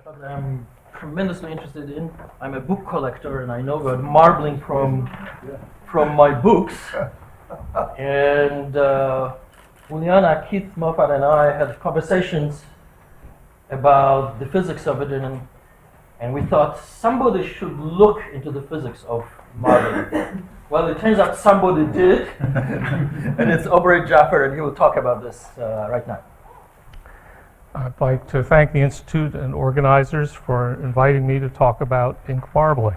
that I'm tremendously interested in. I'm a book collector, and I know about marbling from my books. And Juliana, Keith Moffat, and I had conversations about the physics of it, and we thought somebody should look into the physics of marbling. Well, it turns out somebody did, and it's Aubrey Jaffer, and he will talk about this right now. I'd like to thank the Institute and organizers for inviting me to talk about ink marbling.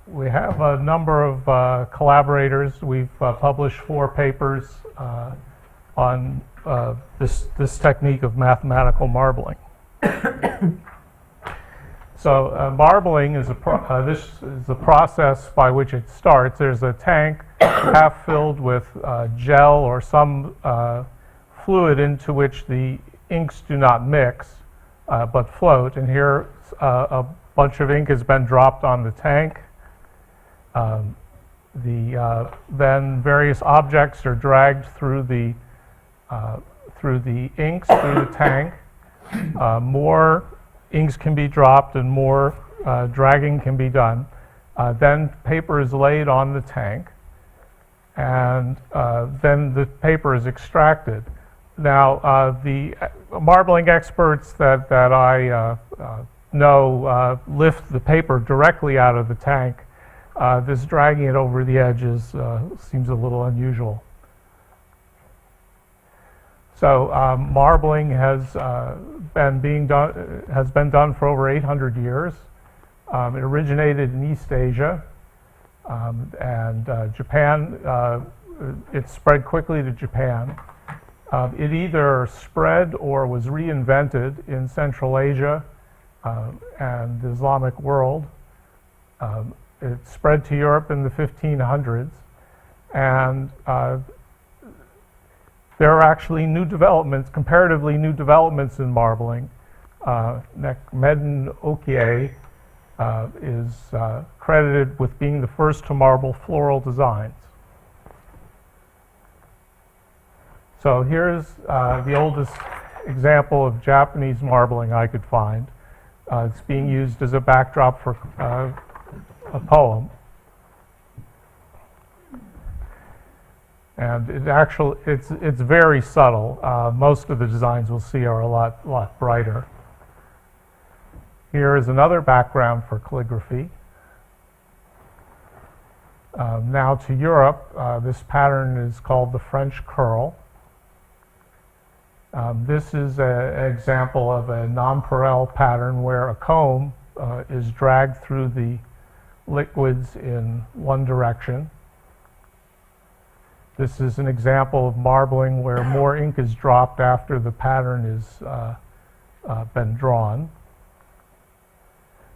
We have a number of collaborators. We've published 4 papers on this technique of mathematical marbling. So marbling is this is the process by which it starts. There's a tank half filled with gel or some fluid into which the inks do not mix but float. And here a bunch of ink has been dropped on the tank. Then various objects are dragged through the inks through the tank. More inks can be dropped and more dragging can be done. Then paper is laid on the tank, and then the paper is extracted. Now, the marbling experts that I know lift the paper directly out of the tank. This dragging it over the edges seems a little unusual. So marbling has been done for over 800 years. It originated in East Asia and Japan. It spread quickly to Japan. It either spread or was reinvented in Central Asia and the Islamic world. It spread to Europe in the 1500s, and there are actually new developments, comparatively new developments in marbling. Mehmed Okiye is credited with being the first to marble floral designs. So here's the oldest example of Japanese marbling I could find. It's being used as a backdrop for a poem. And it's very subtle. Most of the designs we'll see are a lot brighter. Here is another background for calligraphy. Now to Europe, this pattern is called the French curl. This is an example of a nonpareil pattern where a comb is dragged through the liquids in one direction. This is an example of marbling where more ink is dropped after the pattern has been drawn.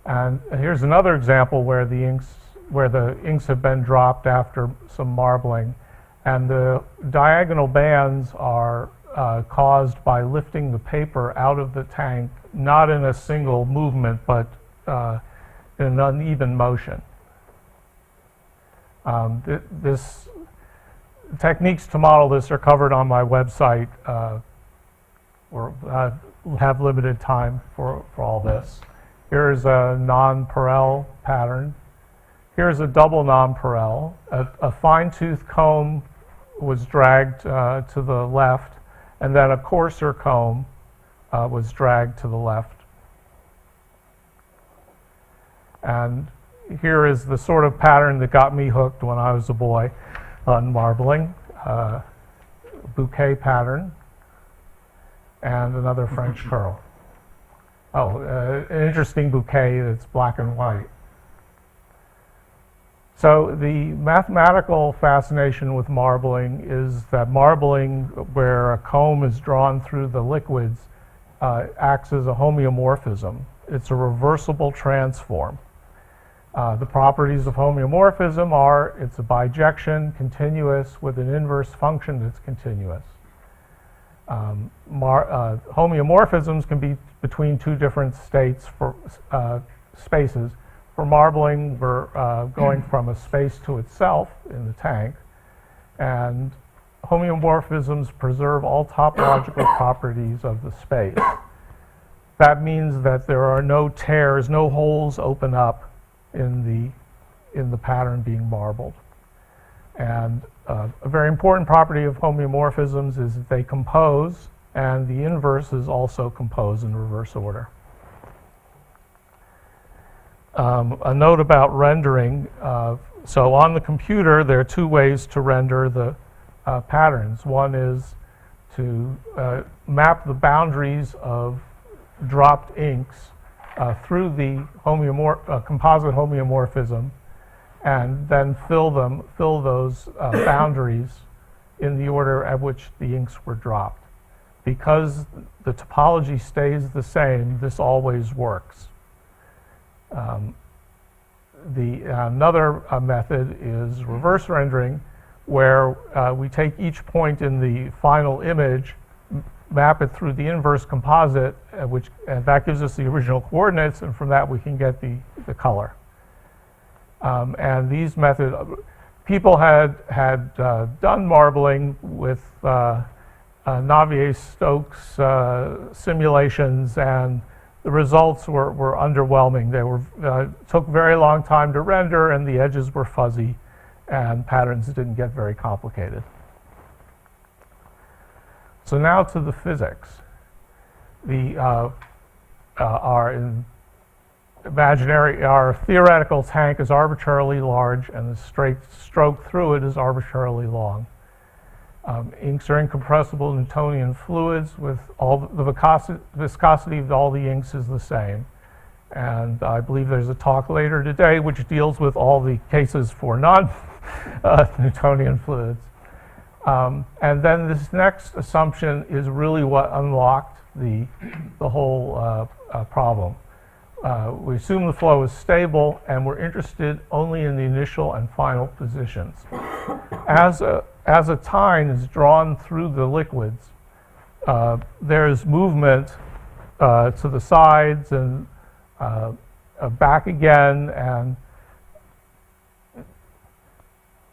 And here's another example where the inks have been dropped after some marbling, and the diagonal bands are caused by lifting the paper out of the tank, not in a single movement, but in an uneven motion. This techniques to model this are covered on my website, or have limited time for all this. Here's a non-Perel pattern. Here's a double non-Perel. A fine-tooth comb was dragged to the left, and then a coarser comb was dragged to the left. And here is the sort of pattern that got me hooked when I was a boy on marbling. Bouquet pattern, and another French curl. An interesting bouquet that's black and white. So the mathematical fascination with marbling is that marbling, where a comb is drawn through the liquids, acts as a homeomorphism. It's a reversible transform. The properties of homeomorphism are it's a bijection, continuous, with an inverse function that's continuous. Homeomorphisms can be between two different states for spaces. For marbling, we're going from a space to itself in the tank, and homeomorphisms preserve all topological properties of the space. that means that there are no tears, no holes open up in the pattern being marbled. And a very important property of homeomorphisms is that they compose, and the inverses also compose in reverse order. A note about rendering. So on the computer, there are two ways to render the patterns. One is to map the boundaries of dropped inks through the composite homeomorphism, and then fill those boundaries in the order at which the inks were dropped. Because the topology stays the same, this always works. Another method is reverse rendering, where we take each point in the final image, map it through the inverse composite, and that gives us the original coordinates, and from that we can get the color. And these methods, people had done marbling with Navier-Stokes simulations, and the results were underwhelming. They took very long time to render, and the edges were fuzzy, and patterns didn't get very complicated. So now to the physics. Our theoretical tank is arbitrarily large, and the straight stroke through it is arbitrarily long. Inks are incompressible Newtonian fluids with all the viscosity of all the inks is the same. And I believe there's a talk later today which deals with all the cases for non-Newtonian fluids. And then this next assumption is really what unlocked the whole problem. We assume the flow is stable, and we're interested only in the initial and final positions. As a tine is drawn through the liquids, there's movement to the sides and back again, and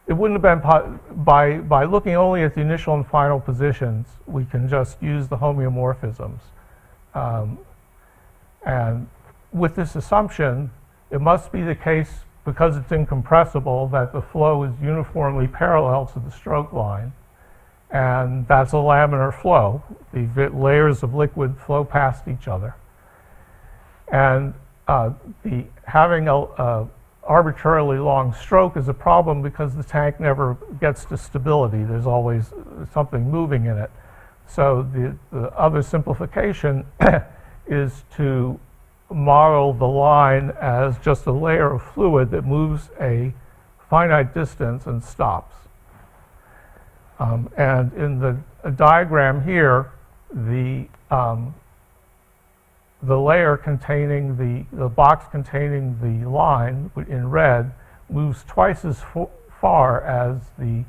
it wouldn't have been by looking only at the initial and final positions, we can just use the homeomorphisms. And with this assumption, it must be the case, because it's incompressible, that the flow is uniformly parallel to the stroke line, and that's a laminar flow. The layers of liquid flow past each other. And having a arbitrarily long stroke is a problem because the tank never gets to stability. There's always something moving in it. So the other simplification is to model the line as just a layer of fluid that moves a finite distance and stops. And in the diagram here, the layer containing the box containing the line in red moves twice as far as the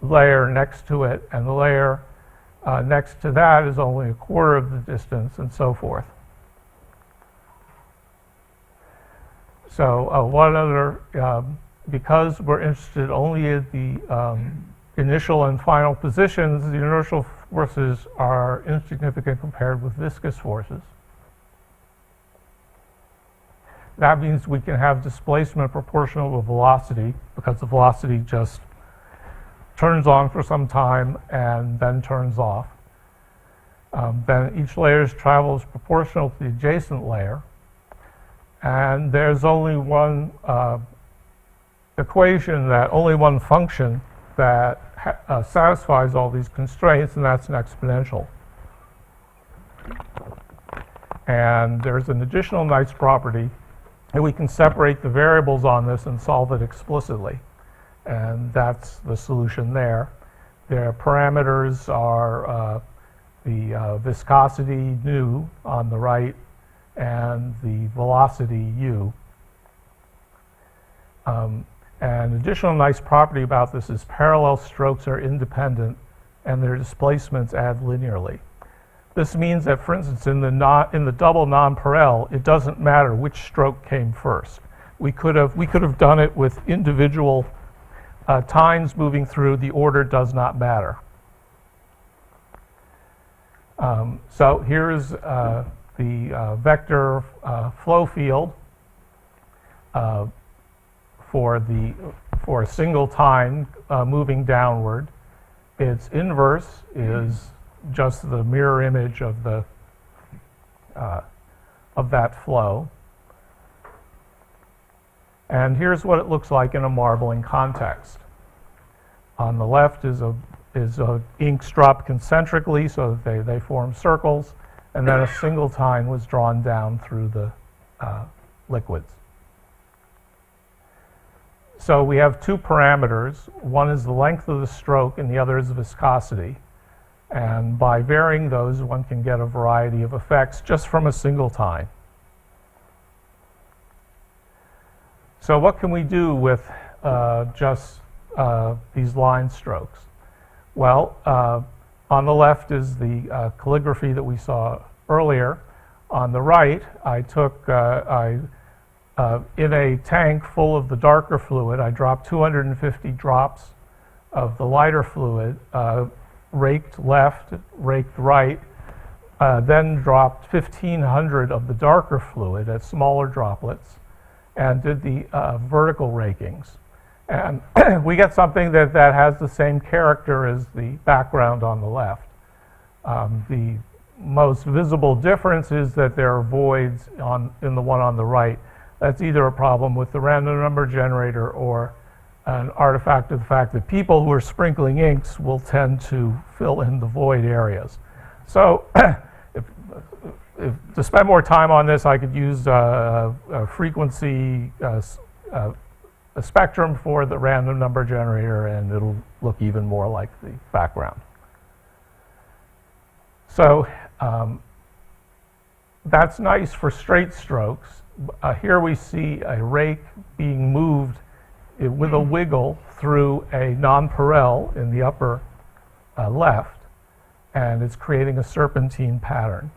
layer next to it, and the layer next to that is only a quarter of the distance, and so forth. So because we're interested only in the initial and final positions, the inertial forces are insignificant compared with viscous forces. That means we can have displacement proportional to velocity, because the velocity just turns on for some time and then turns off. Then each layer travels proportional to the adjacent layer. And there's only one equation, only one function that satisfies all these constraints, and that's an exponential. And there's an additional nice property, and we can separate the variables on this and solve it explicitly. And that's the solution there. Their parameters are the viscosity nu on the right and the velocity u. An additional nice property about this is parallel strokes are independent and their displacements add linearly. This means that, for instance, in the double nonpareil, it doesn't matter which stroke came first. We could have done it with individual tines moving through. The order does not matter. So here's the vector flow field for a single time moving downward. Its inverse is just the mirror image of that flow. And here's what it looks like in a marbling context. On the left is inks dropped concentrically so that they form circles, and then a single tine was drawn down through the liquids. So we have two parameters. One is the length of the stroke and the other is viscosity. And by varying those, one can get a variety of effects just from a single tine. So what can we do with just these line strokes? Well, on the left is the calligraphy that we saw earlier. On the right, I took, in a tank full of the darker fluid, I dropped 250 drops of the lighter fluid, raked left, raked right, then dropped 1,500 of the darker fluid at smaller droplets, and did the vertical rakings. And we get something that has the same character as the background on the left. The most visible difference is that there are voids in the one on the right. That's either a problem with the random number generator or an artifact of the fact that people who are sprinkling inks will tend to fill in the void areas. So to spend more time on this, I could use a frequency, a spectrum for the random number generator, and it'll look even more like the background. So that's nice for straight strokes. Here we see a rake being moved with a wiggle through a nonpareil in the upper left, and it's creating a serpentine pattern.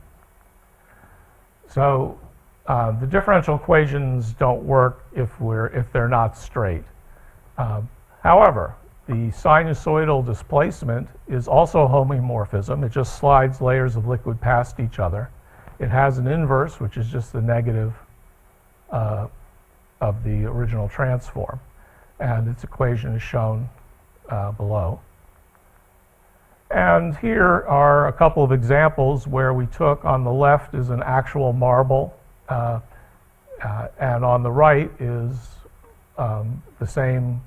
So the differential equations don't work if they're not straight. However, the sinusoidal displacement is also homomorphism. It just slides layers of liquid past each other. It has an inverse, which is just the negative of the original transform. And its equation is shown below. And here are a couple of examples where we took, on the left is an actual marble, and on the right is the same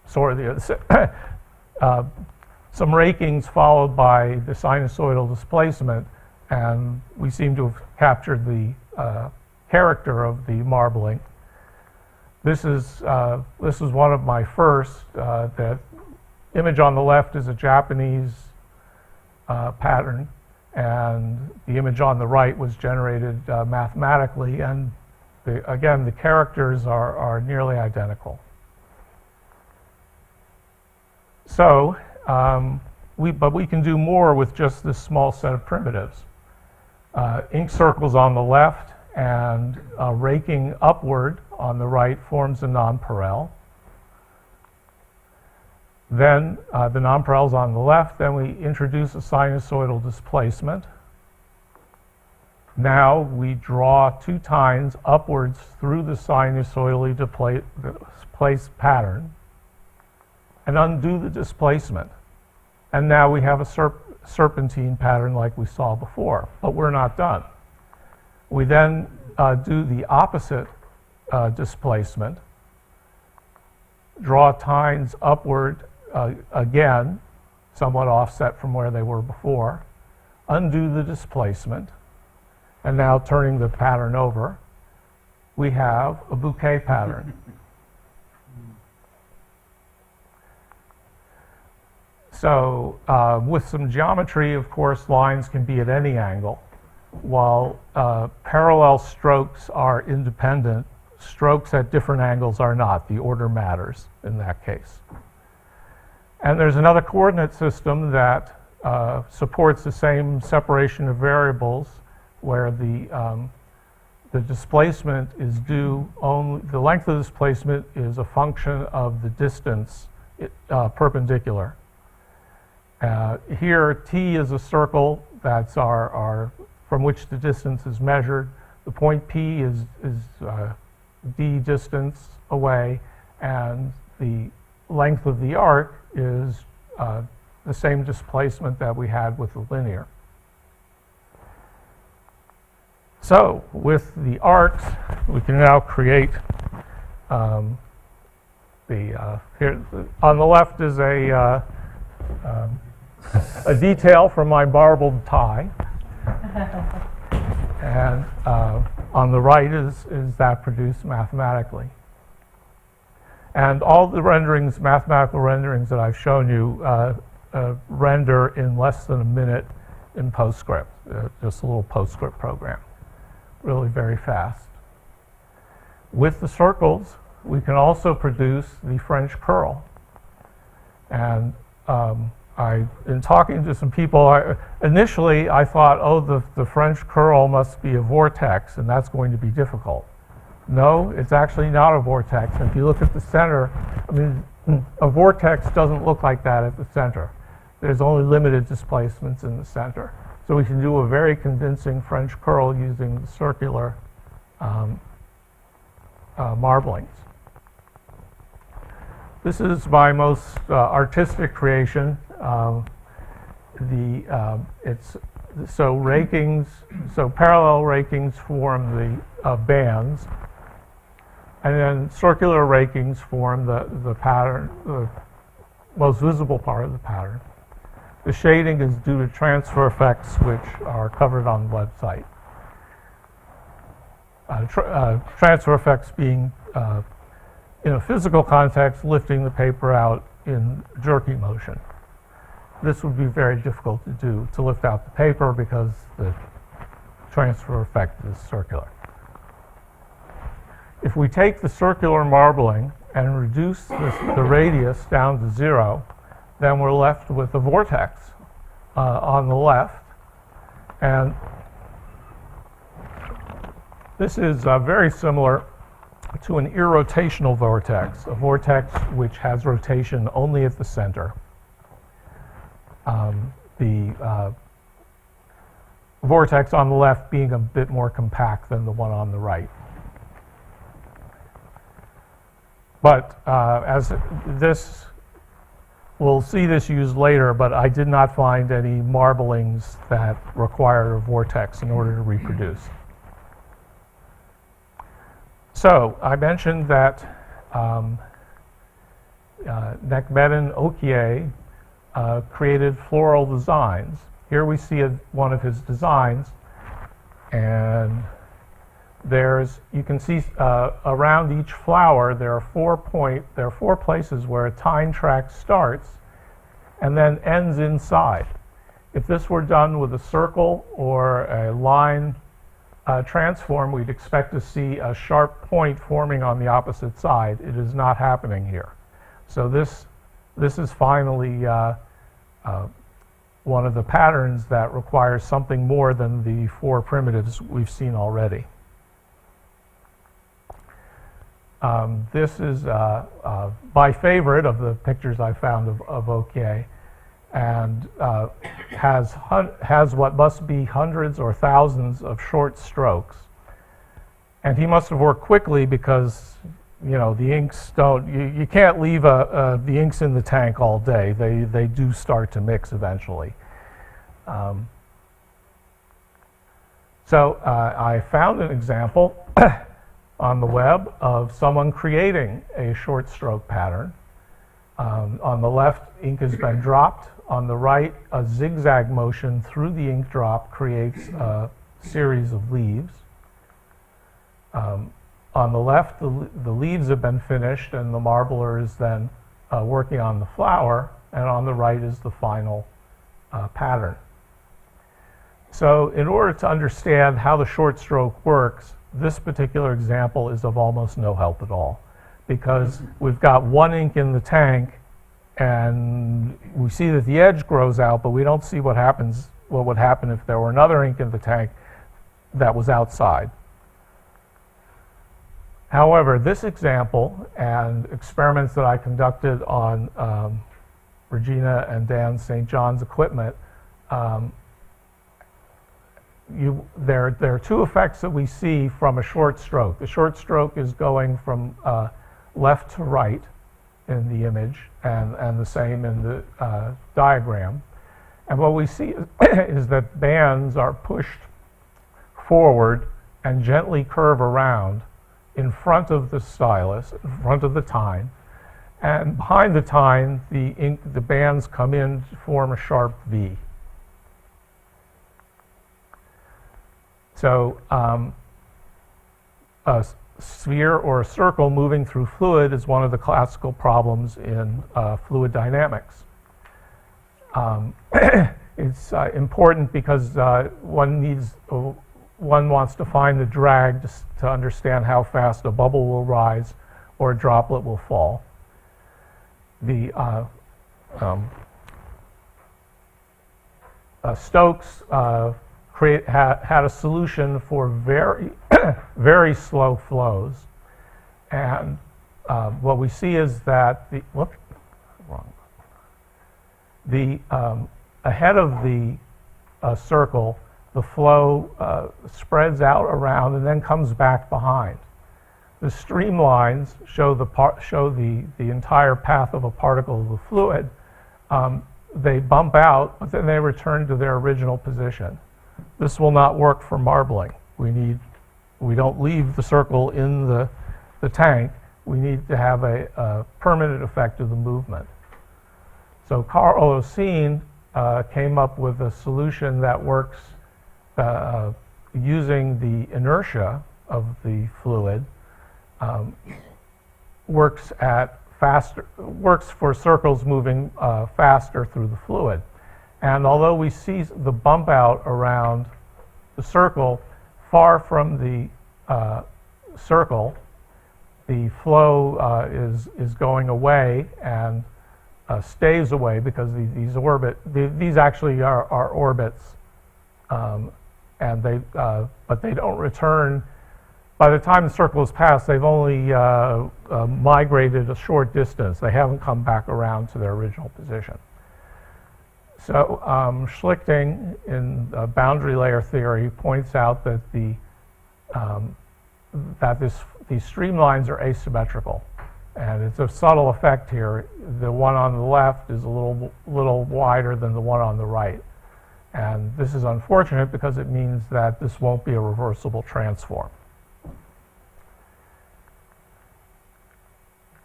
sort of some rakings followed by the sinusoidal displacement, and we seem to have captured the character of the marbling. This is one of my first. That image on the left is a Japanese pattern, and the image on the right was generated mathematically, and again, the characters are nearly identical. So, but we can do more with just this small set of primitives. Ink circles on the left and raking upward on the right forms a nonpareil. Then the nonpareil's on the left, then we introduce a sinusoidal displacement. Now we draw two tines upwards through the sinusoidally displaced pattern and undo the displacement. And now we have a serpentine pattern like we saw before, but we're not done. We then do the opposite displacement, draw tines upward again, somewhat offset from where they were before, undo the displacement, and now turning the pattern over, we have a bouquet pattern. So with some geometry, of course, lines can be at any angle. While parallel strokes are independent, strokes at different angles are not. The order matters in that case. And there's another coordinate system that supports the same separation of variables, where the displacement is due only, the length of displacement is a function of the distance perpendicular. Here, T is a circle. That's our from which the distance is measured. The point P is d distance away, and the length of the arc is the same displacement that we had with the linear. So with the arcs, we can now create here on the left is a detail from my marbled tie, and on the right is that produced mathematically. And all the renderings, mathematical renderings that I've shown you, render in less than a minute in PostScript, just a little PostScript program, really very fast. With the circles, we can also produce the French curl. And in talking to some people, initially I thought, oh, the French curl must be a vortex, and that's going to be difficult. No, it's actually not a vortex. If you look at the center, I mean, a vortex doesn't look like that at the center. There's only limited displacements in the center. So we can do a very convincing French curl using the circular marblings. This is my most artistic creation. So parallel rakings form the bands, and then circular rakings form the pattern, the most visible part of the pattern. The shading is due to transfer effects, which are covered on the website. Transfer effects being, in a physical context, lifting the paper out in jerky motion. This would be very difficult to do, to lift out the paper, because the transfer effect is circular. If we take the circular marbling and reduce the radius down to 0, then we're left with a vortex on the left. And this is very similar to an irrotational vortex, a vortex which has rotation only at the center. The vortex on the left being a bit more compact than the one on the right. But as this, we'll see this used later, but I did not find any marblings that require a vortex in order to reproduce. So I mentioned that Nekmedin Okiye created floral designs. Here we see one of his designs, and you can see around each flower there are four places where a tine track starts and then ends inside. If this were done with a circle or a line transform, we'd expect to see a sharp point forming on the opposite side. It is not happening here. So this is finally one of the patterns that requires something more than the 4 primitives we've seen already. This is my favorite of the pictures I found of Okiye, and has what must be hundreds or thousands of short strokes. And he must have worked quickly, because the inks don't, you can't leave the inks in the tank all day. They do start to mix eventually. So I found an example on the web of someone creating a short stroke pattern. On the left, ink has been dropped. On the right, a zigzag motion through the ink drop creates a series of leaves. On the left, the leaves have been finished, and the marbler is then working on the flower, and on the right is the final pattern. So in order to understand how the short stroke works, this particular example is of almost no help at all, because we've got one ink in the tank, and we see that the edge grows out, but we don't see what would happen if there were another ink in the tank that was outside. However, this example and experiments that I conducted on Regina and Dan St. John's equipment there are two effects that we see from a short stroke. The short stroke is going from left to right in the image, and the same in the diagram. And what we see is that bands are pushed forward and gently curve around in front of the stylus, in front of the tine. And behind the tine, the bands come in to form a sharp V. So a sphere or a circle moving through fluid is one of the classical problems in fluid dynamics. It's important because one wants to find the drag to understand how fast a bubble will rise or a droplet will fall. Stokes had a solution for very, very slow flows. And what we see is that ahead of the circle, the flow spreads out around and then comes back behind. The streamlines show the entire path of a particle of the fluid. They bump out, but then they return to their original position. This will not work for marbling. We don't leave the circle in the tank. We need to have a permanent effect of the movement. So Carl Oseen came up with a solution that works using the inertia of the fluid, works for circles moving faster through the fluid. And although we see the bump out around the circle, far from the circle, the flow is going away and stays away because these actually are orbits, and but they don't return. By the time the circle is passed, they've only migrated a short distance. They haven't come back around to their original position. So Schlichting in boundary layer theory points out that these streamlines are asymmetrical, and it's a subtle effect here. The one on the left is a little wider than the one on the right, and this is unfortunate because it means that this won't be a reversible transform.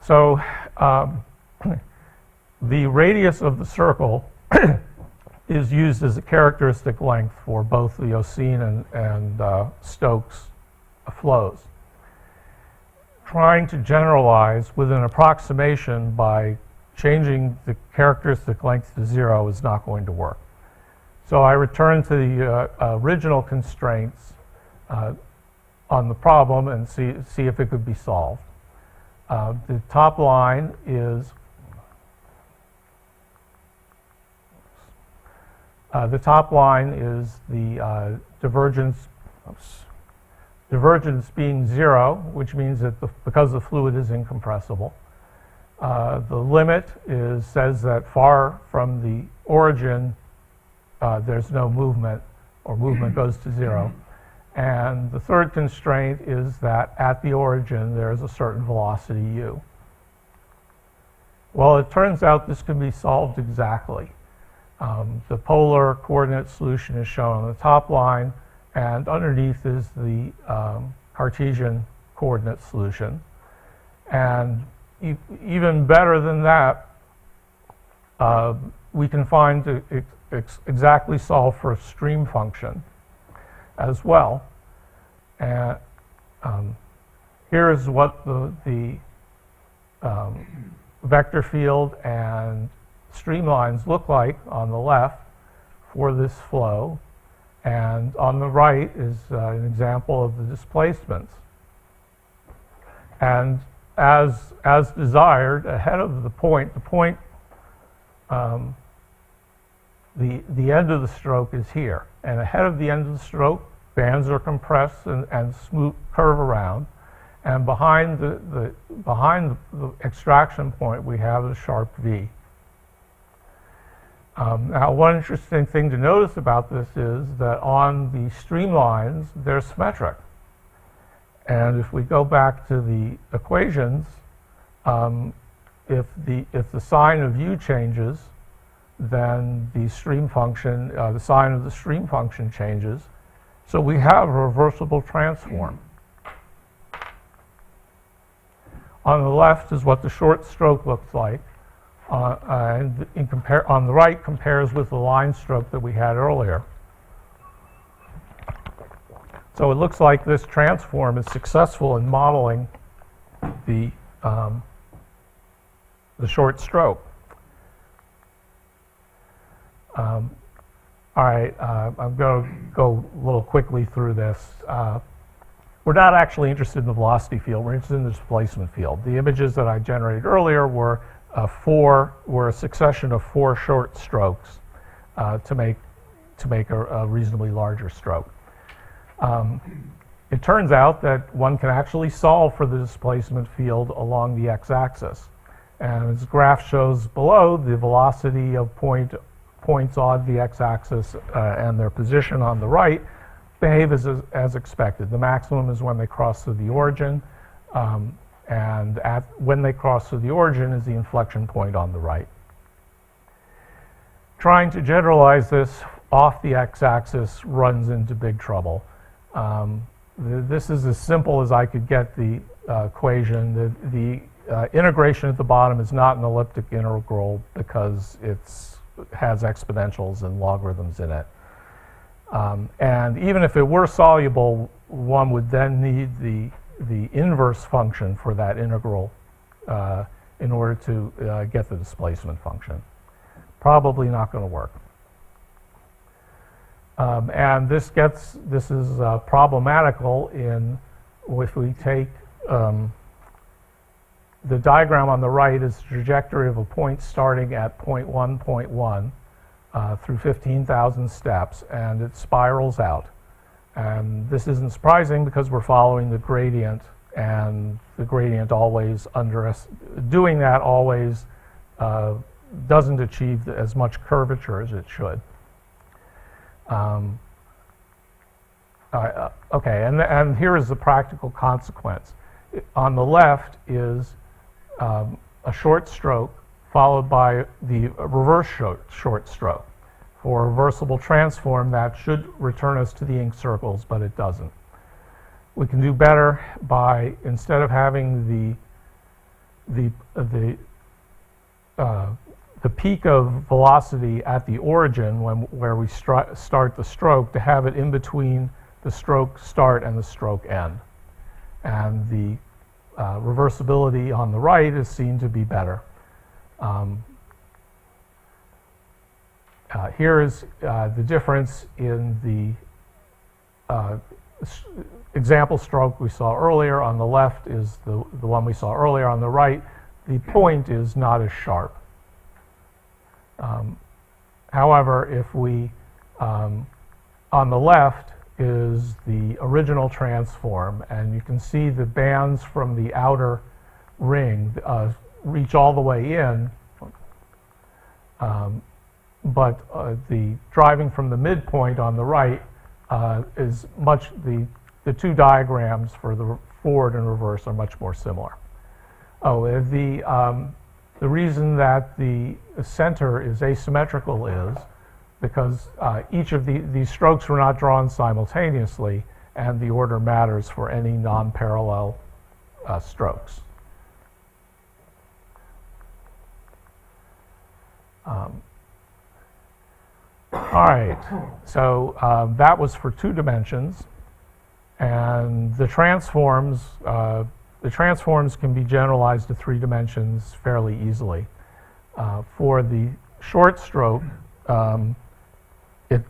So the radius of the circle is used as a characteristic length for both the Oseen and Stokes flows. Trying to generalize with an approximation by changing the characteristic length to 0 is not going to work. So I return to the original constraints on the problem and see if it could be solved. The top line is the divergence being 0, which means that because the fluid is incompressible. The limit says that far from the origin, there's no movement, or movement goes to 0. And the third constraint is that at the origin, there's a certain velocity u. Well, it turns out this can be solved exactly. The polar coordinate solution is shown on the top line, and underneath is the Cartesian coordinate solution. And even better than that, we can find to exactly solve for a stream function as well. And here's what the vector field and streamlines look like on the left for this flow, and on the right is an example of the displacements. And as desired, ahead of the end of the stroke is here, and ahead of the end of the stroke, bands are compressed and smooth curve around, and behind the extraction point we have a sharp V. Now, one interesting thing to notice about this is that on the streamlines, they're symmetric. And if we go back to the equations, if the sign of u changes, then the stream function, the sign of the stream function changes. So we have a reversible transform. On the left is what the short stroke looks like. And on the right compares with the line stroke that we had earlier. So it looks like this transform is successful in modeling the short stroke. All right, I'm going to go a little quickly through this. We're not actually interested in the velocity field. We're interested in the displacement field. The images that I generated earlier were a succession of 4 short strokes to make a reasonably larger stroke. It turns out that one can actually solve for the displacement field along the x-axis. And as the graph shows below, the velocity of points on the x-axis and their position on the right behave as expected. The maximum is when they cross through the origin, and when they cross through the origin is the inflection point on the right. Trying to generalize this off the x-axis runs into big trouble. This is as simple as I could get the equation. The integration at the bottom is not an elliptic integral because it has exponentials and logarithms in it. And even if it were soluble, one would then need the inverse function for that integral in order to get the displacement function. Probably not going to work. And this is problematical if we take the diagram on the right is the trajectory of a point starting at point 1.1 through 15,000 steps, and it spirals out. And this isn't surprising because we're following the gradient, and the gradient always doing that always doesn't achieve as much curvature as it should. Okay, and here is the practical consequence. On the left is a short stroke followed by the reverse short stroke. For a reversible transform, that should return us to the ink circles, but it doesn't. We can do better by, instead of having the peak of velocity at the origin where we start the stroke, to have it in between the stroke start and the stroke end. And the reversibility on the right is seen to be better. Here is the difference in the example stroke we saw earlier. On the left is the one we saw earlier. On the right, the point is not as sharp. However, if we, on the left is the original transform, and you can see the bands from the outer ring reach all the way in, but the driving from the midpoint on the right is the two diagrams for the forward and reverse are much more similar. The reason that the center is asymmetrical is because each of these strokes were not drawn simultaneously, and the order matters for any non-parallel strokes. All right, so that was for 2 dimensions, and the transforms can be generalized to 3 dimensions fairly easily. For the short stroke, it's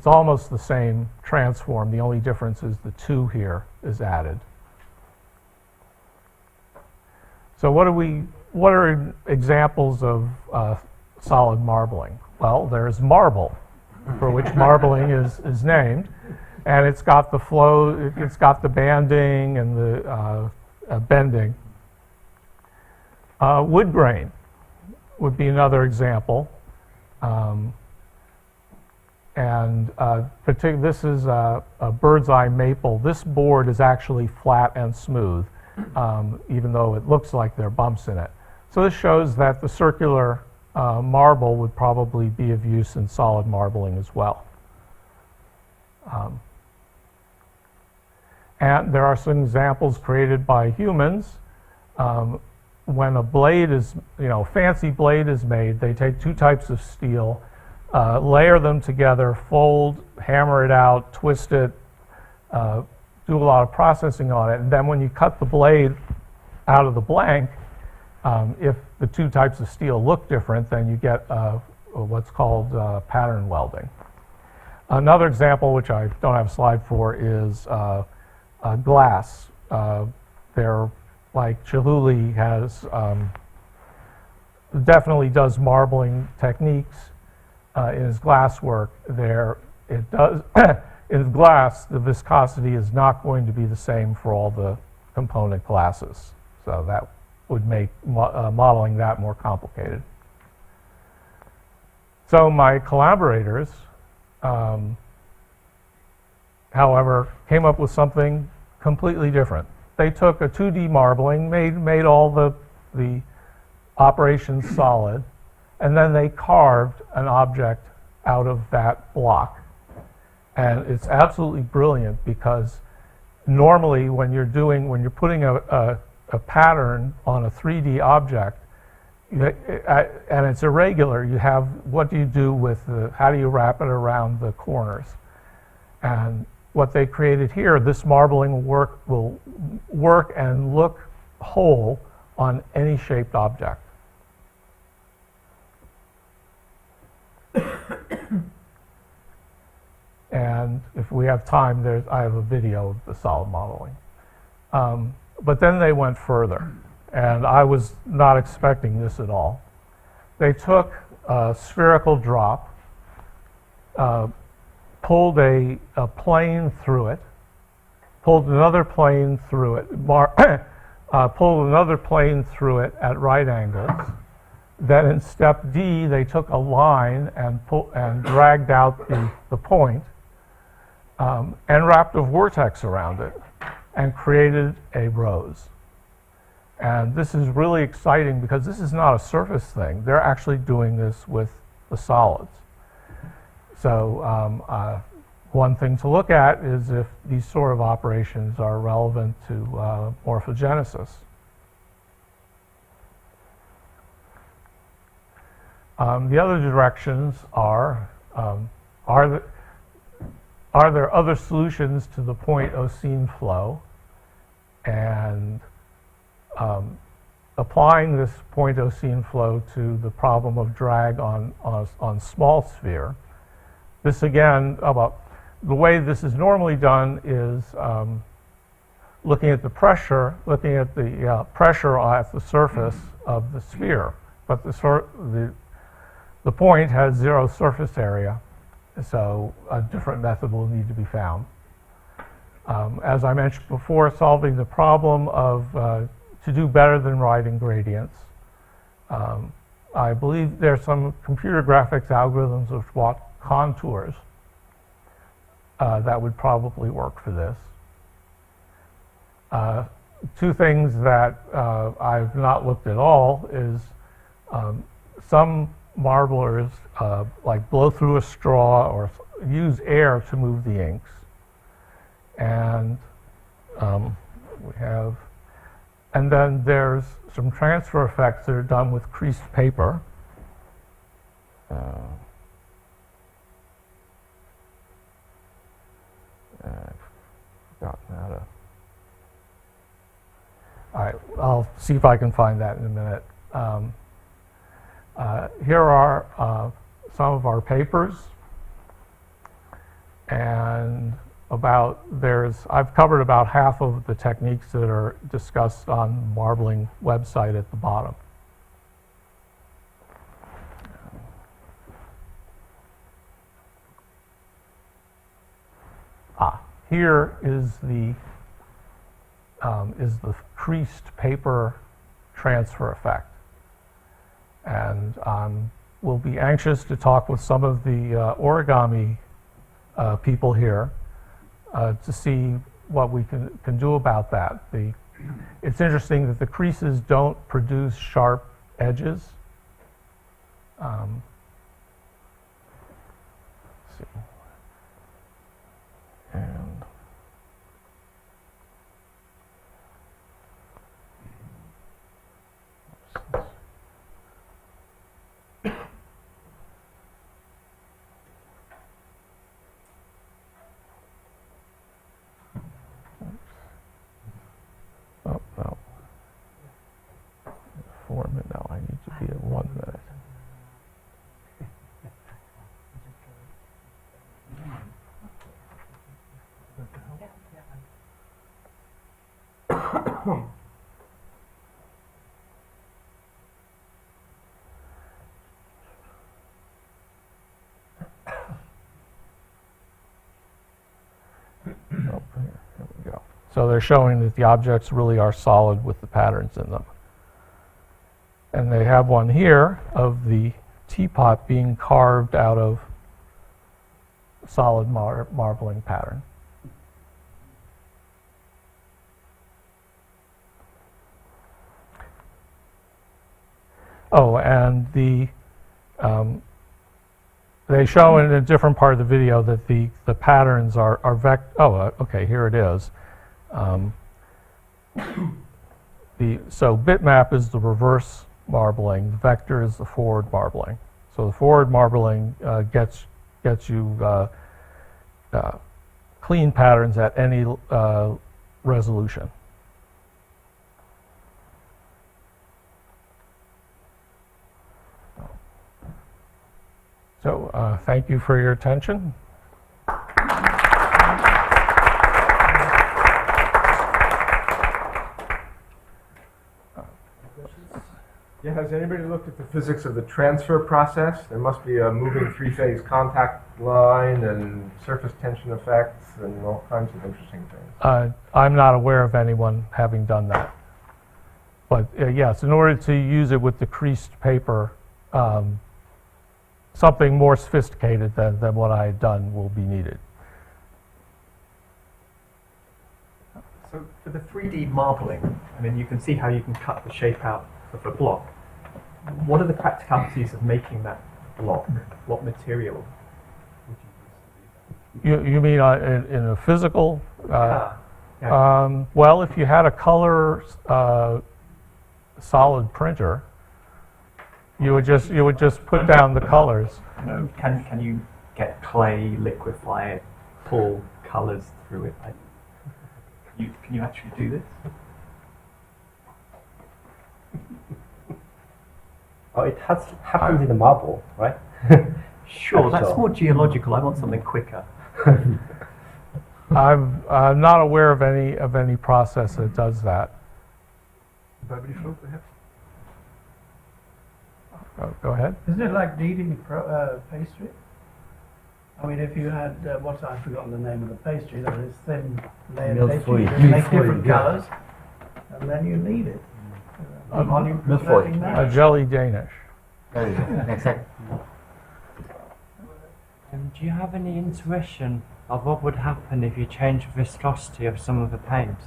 almost the same transform. The only difference is the 2 here is added. So what are examples of solid marbling? Well, there's marble, for which marbling is named, and it's got the flow, it's got the banding and the bending. Wood grain. would be another example. This is a bird's eye maple. This board is actually flat and smooth, even though it looks like there are bumps in it. So this shows that the circular marble would probably be of use in solid marbling as well. And there are some examples created by humans. When a blade is, fancy blade is made, they take two types of steel, layer them together, fold, hammer it out, twist it, do a lot of processing on it, and then when you cut the blade out of the blank, if the two types of steel look different, then you get what's called pattern welding. Another example, which I don't have a slide for, is glass. They're like Chihuly has definitely does marbling techniques in his glass work. It does in glass, the viscosity is not going to be the same for all the component glasses, so that would make modeling that more complicated. So my collaborators, however, came up with something completely different. They took a 2D marbling, made all the operations solid, and then they carved an object out of that block. And it's absolutely brilliant because normally when you're putting a pattern on a 3D object, and it's irregular, you have, what do you do with how do you wrap it around the corners? And what they created here, this marbling will work and look whole on any shaped object. And if we have time, I have a video of the solid modeling. But then they went further, and I was not expecting this at all. They took a spherical drop, pulled a plane through it, pulled another plane through it, pulled another plane through it at right angles. Then in step D, they took a line and dragged out the point and wrapped a vortex around it and created a rose. And this is really exciting because this is not a surface thing. They're actually doing this with the solids. So one thing to look at is if these sort of operations are relevant to morphogenesis. The other directions are there other solutions to the point-Oseen flow? And applying this point-Oseen flow to the problem of drag on small sphere. This again, the way this is normally done is looking at the pressure at the surface of the sphere, but the point has zero surface area, so a different method will need to be found. As I mentioned before, solving the problem of to do better than writing gradients. I believe there's some computer graphics algorithms which plot contours that would probably work for this. Two things that I've not looked at all is some marblers like blow through a straw or use air to move the inks. And and then there's some transfer effects that are done with creased paper. I've forgotten how to. All right, I'll see if I can find that in a minute. Here are some of our papers, and I've covered about half of the techniques that are discussed on the marbling website at the bottom. Here is the creased paper transfer effect. And we'll be anxious to talk with some of the origami people here to see what we can do about that. It's interesting that the creases don't produce sharp edges. Let's see. And oh, no. 4 minutes. No, I need to be at 1 minute. Oh, here we go. So they're showing that the objects really are solid with the patterns in them. And they have one here of the teapot being carved out of solid marbling pattern. Oh, and they show in a different part of the video that the patterns are okay, here it is. So bitmap is the reverse marbling, the vector is the forward marbling. So the forward marbling gets you clean patterns at any resolution. So thank you for your attention. Yeah, has anybody looked at the physics of the transfer process? There must be a moving three-phase contact line and surface tension effects and all kinds of interesting things. I'm not aware of anyone having done that. But yes, in order to use it with the creased paper, something more sophisticated than what I had done will be needed. So for the 3D marbling, I mean, you can see how you can cut the shape out of a block. What are the practicalities of making that block? What material would you use to do that? You mean in a physical? Yeah. Well, if you had a color solid printer, you would just put down the colors. No, can you get clay, liquefy it, pull colors through it? Can you actually do this? Oh, it happens in the marble, right? Sure, that's So- more geological. I want something quicker. I'm not aware of any process that does that. Go ahead. Isn't it like kneading pastry? I mean, if you had, I've forgotten the name of the pastry, that is thin layered pastry, you can make different colours, and then you knead it. A jelly Danish. Exactly. Do you have any intuition of what would happen if you change viscosity of some of the paint?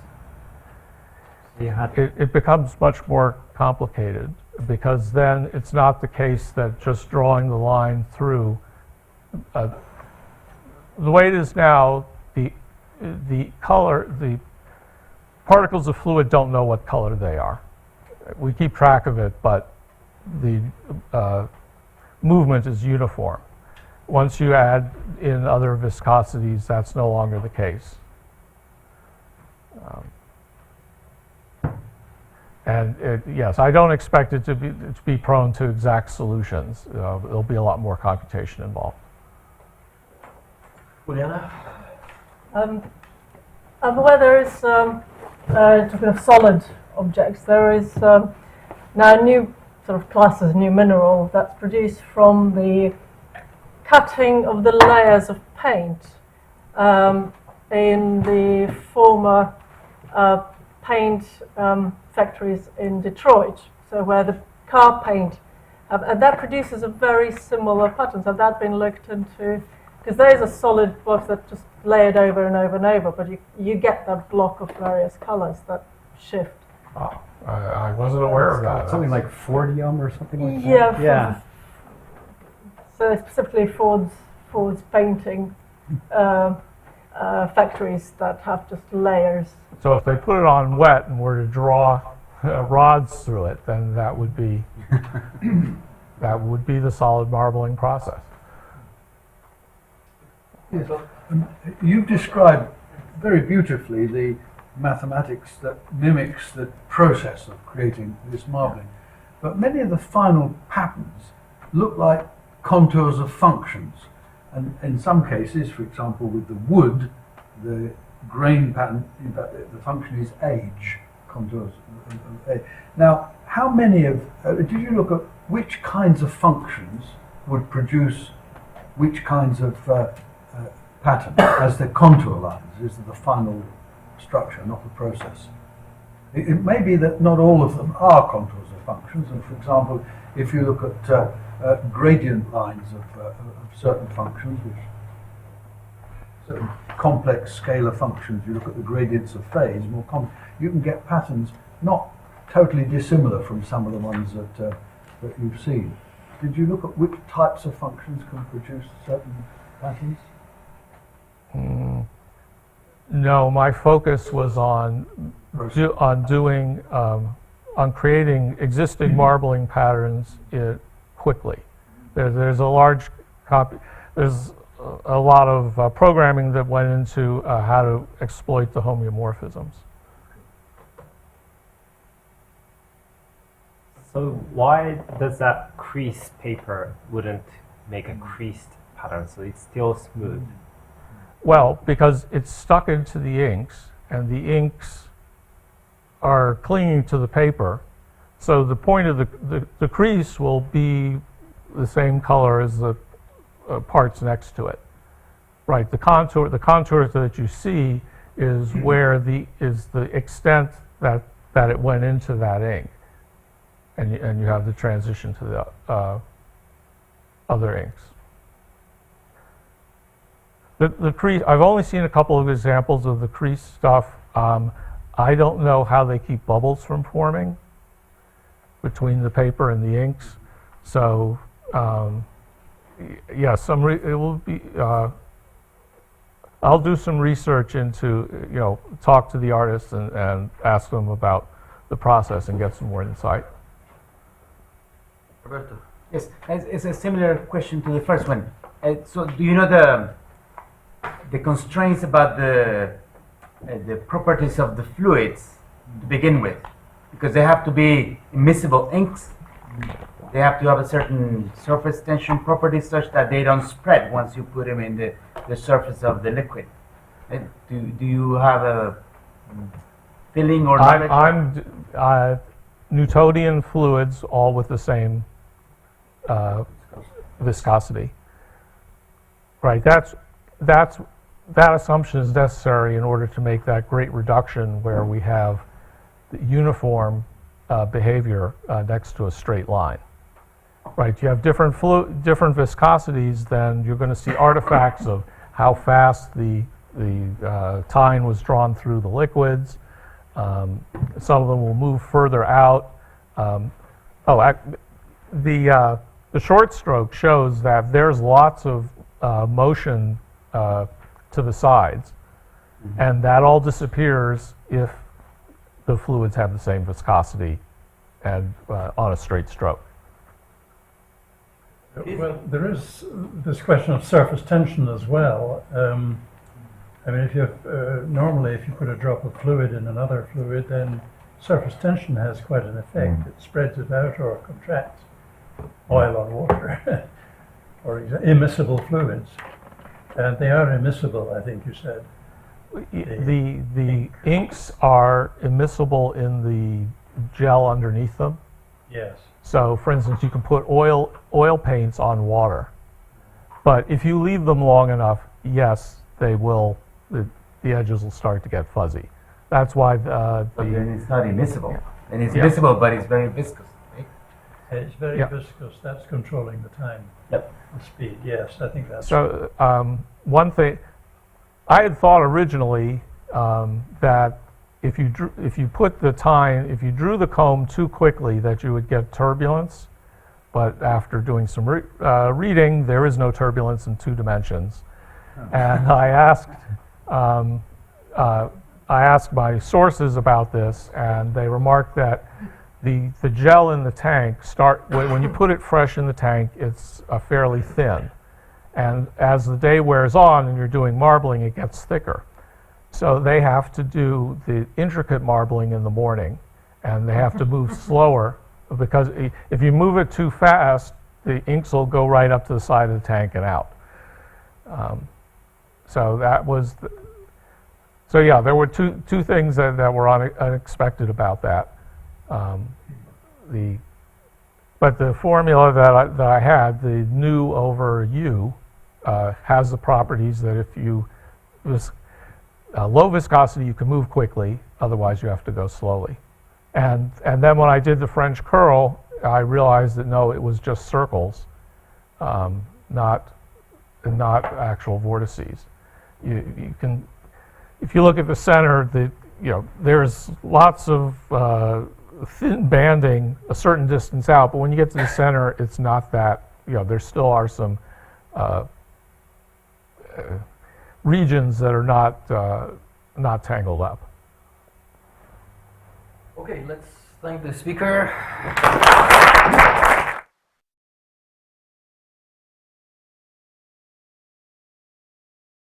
It becomes much more complicated because then it's not the case that just drawing the line through. The way it is now, the particles of fluid don't know what color they are. We keep track of it, but the movement is uniform. Once you add in other viscosities, that's no longer the case. Yes, I don't expect it to be prone to exact solutions. There'll be a lot more computation involved. Juliana? Where there is, talking of solid objects, there is now a new sort of class, a new mineral that's produced from the cutting of the layers of paint in the former paint factories in Detroit. So where the car paint And that produces a very similar pattern. So that's been looked into, because those are solid blocks that just layered over and over and over, but you get that block of various colors that shift. Oh, I wasn't aware of that. Something like 40 or something like that? Yeah. Yeah. So specifically Ford's painting factories that have just layers. So if they put it on wet and were to draw rods through it, then that would be the solid marbling process. Yes. You've described very beautifully the mathematics that mimics the process of creating this marbling. But many of the final patterns look like contours of functions. And in some cases, for example, with the wood, the grain pattern, in fact, the function is age, contours of age. Now, how many of, did you look at which kinds of functions would produce which kinds of pattern as the contour lines? Is the final structure, not the process? It may be that not all of them are contours of functions, and for example, if you look at gradient lines of certain functions, which certain complex scalar functions, you look at the gradients of phase, you can get patterns not totally dissimilar from some of the ones that you've seen. Did you look at which types of functions can produce certain patterns? No, my focus was on creating existing marbling patterns quickly. There's a large there's a lot of programming that went into how to exploit the homeomorphisms. So why does that crease paper wouldn't make a creased pattern, so it's still smooth? Well, because it's stuck into the inks, and the inks are clinging to the paper, so the point of the crease will be the same color as the parts next to it. Right, the contour that you see is where the extent that it went into that ink, and you have the transition to the other inks. The crease, I've only seen a couple of examples of the crease stuff. I don't know how they keep bubbles from forming between the paper and the inks. So, yeah, it will be. I'll do some research into, talk to the artists and ask them about the process and get some more insight. Roberto. Yes, it's a similar question to the first one. So, do you know the constraints about the properties of the fluids to begin with? Because they have to be immiscible inks. They have to have a certain surface tension property such that they don't spread once you put them in the surface of the liquid. Do you have a feeling or knowledge? I'm Newtonian fluids, all with the same viscosity. Right. That assumption is necessary in order to make that great reduction where we have the uniform behavior next to a straight line. Right, you have different viscosities, then you're going to see artifacts of how fast the tine was drawn through the liquids. Some of them will move further out. The short stroke shows that there's lots of motion to the sides, and that all disappears if the fluids have the same viscosity and on a straight stroke. Well, there is this question of surface tension as well. I mean, normally if you put a drop of fluid in another fluid, then surface tension has quite an effect. It spreads it out or contracts. Oil on water, or immiscible fluids. And they are immiscible, I think you said. The inks are immiscible in the gel underneath them. Yes. So, for instance, you can put oil paints on water, but if you leave them long enough, yes, they will. The edges will start to get fuzzy. That's why But then it's not immiscible. And it's miscible, but it's very viscous. Right? It's very Yeah. viscous. That's controlling the time. Yep. The speed. Yes, I think that's. So one thing, I had thought originally that if you put the time, if you drew the comb too quickly, that you would get turbulence. But after doing some reading, there is no turbulence in 2 dimensions. And I asked my sources about this, and they remarked that the gel in the tank when you put it fresh in the tank, it's fairly thin. And as the day wears on and you're doing marbling, it gets thicker. So they have to do the intricate marbling in the morning, and they have to move slower, because if you move it too fast, the inks will go right up to the side of the tank and out. So that was, so yeah, there were two things that were unexpected about that. But the formula that I had, the nu over u, has the properties that if you low viscosity, you can move quickly. Otherwise, you have to go slowly. And then when I did the French curl, I realized that no, it was just circles, not actual vortices. You can, if you look at the center, there's lots of thin banding a certain distance out, but when you get to the center, it's not that. There still are some regions that are not tangled up. Okay, let's thank the speaker.